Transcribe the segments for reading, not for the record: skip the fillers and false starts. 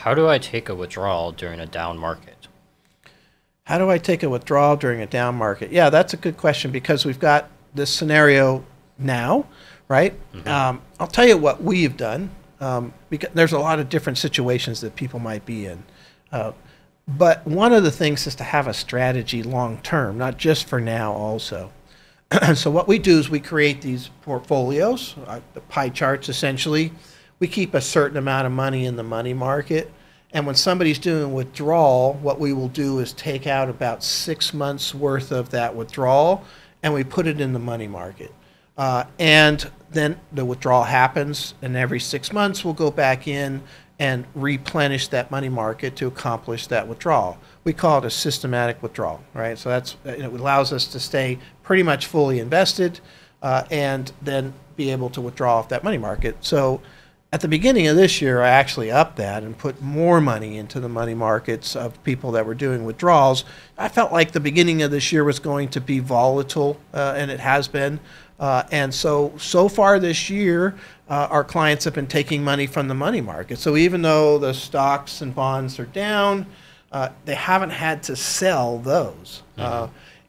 How do I take a withdrawal during a down market? How do I take a withdrawal during a down market? Yeah, that's a good question because we've got this scenario now, right? I'll tell you what we've done because there's a lot of different situations that people might be in. But one of the things is to have a strategy long term, not just for now also. So what we do is we create these portfolios, the pie charts essentially. We keep a certain amount of money in the money market. And when somebody's doing withdrawal, what we will do is take out about 6 months worth of that withdrawal and we put it in the money market. And then the withdrawal happens, and every 6 months we'll go back in and replenish that money market to accomplish that withdrawal. We call it a systematic withdrawal, right? So that's, it allows us to stay pretty much fully invested and then be able to withdraw off that money market. So at the beginning of this year, I actually upped that and put more money into the money markets of people that were doing withdrawals. I felt like the beginning of this year was going to be volatile, and it has been. And so far this year, our clients have been taking money from the money market. So even though the stocks and bonds are down, they haven't had to sell those.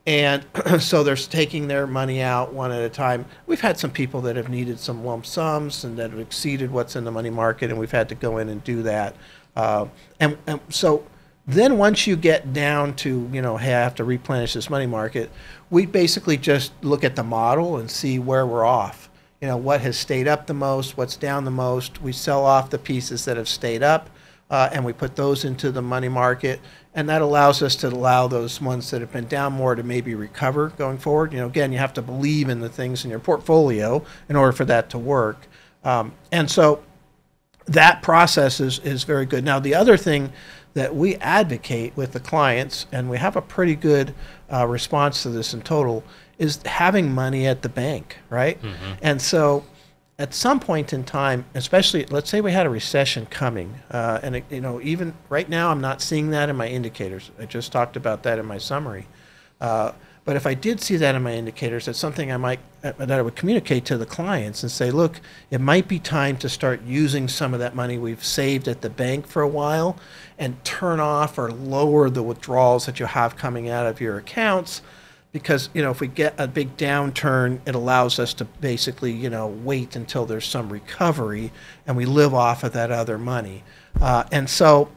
And so they're taking their money out one at a time. We've had some people that have needed some lump sums and that have exceeded what's in the money market, and we've had to go in and do that. And so then once you get down to, hey, I have to replenish this money market, we basically just look at the model and see where we're off. What has stayed up the most, what's down the most. We sell off the pieces that have stayed up, and we put those into the money market. And that allows us to allow those ones that have been down more to maybe recover going forward. Again, you have to believe in the things in your portfolio in order for that to work. And so that process is very good. Now, the other thing that we advocate with the clients, and we have a pretty good response to this in total, is having money at the bank, right? And so at some point in time, especially, let's say we had a recession coming, and even right now, I'm not seeing that in my indicators. I just talked about that in my summary. But if I did see that in my indicators, that's something that I would communicate to the clients and say, look, it might be time to start using some of that money we've saved at the bank for a while and turn off or lower the withdrawals that you have coming out of your accounts. Because, if we get a big downturn, it allows us to basically, wait until there's some recovery and we live off of that other money. And so,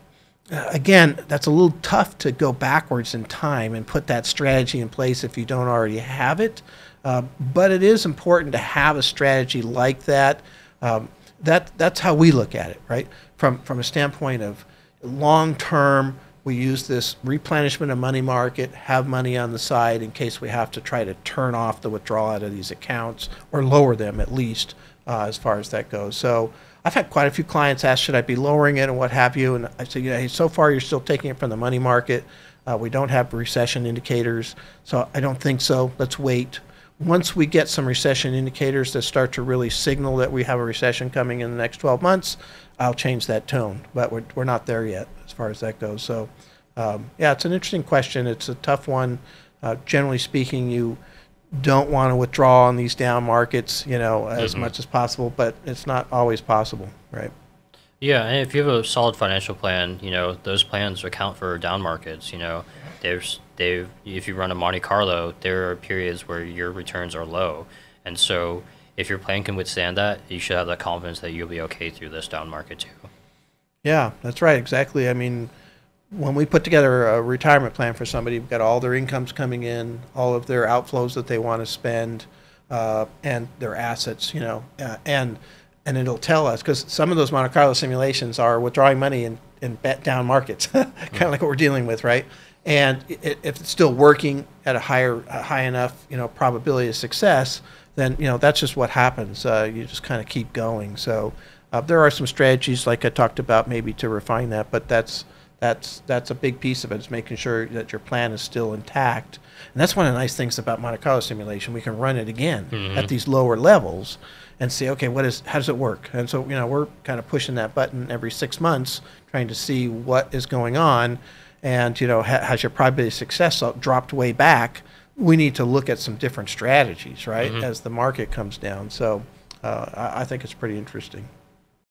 again, that's a little tough to go backwards in time and put that strategy in place if you don't already have it. But it is important to have a strategy like that. That's how we look at it, right? From a standpoint of long-term, we use this replenishment of money market, have money on the side in case we have to try to turn off the withdrawal out of these accounts or lower them at least as far as that goes. So I've had quite a few clients ask, should I be lowering it and what have you? And I say, hey, so far you're still taking it from the money market. We don't have recession indicators, so I don't think so. Let's wait. Once we get some recession indicators that start to really signal that we have a recession coming in the next 12 months, I'll change that tone. But we're not there yet as far as that goes. So, yeah, it's an interesting question. It's a tough one. Generally speaking, you don't want to withdraw on these down markets, as much as possible, but it's not always possible, right? Yeah, and if you have a solid financial plan, those plans account for down markets. If you run a Monte Carlo, there are periods where your returns are low. And so if your plan can withstand that, you should have that confidence that you'll be okay through this down market too. Yeah, that's right, exactly. I mean, when we put together a retirement plan for somebody, we've got all their incomes coming in, all of their outflows that they want to spend, and their assets, and it'll tell us, because some of those Monte Carlo simulations are withdrawing money in bet down markets, kind of like what we're dealing with, right? And if it's still working at a high enough, probability of success, then that's just what happens. You just kind of keep going. So there are some strategies, like I talked about, maybe to refine that, but that's a big piece of it, is making sure that your plan is still intact. And that's one of the nice things about Monte Carlo simulation. We can run it again at these lower levels and see, okay, how does it work? And so we're kind of pushing that button every 6 months, trying to see what is going on. And has your probability of success dropped way back? We need to look at some different strategies, right, as the market comes down. So I think it's pretty interesting.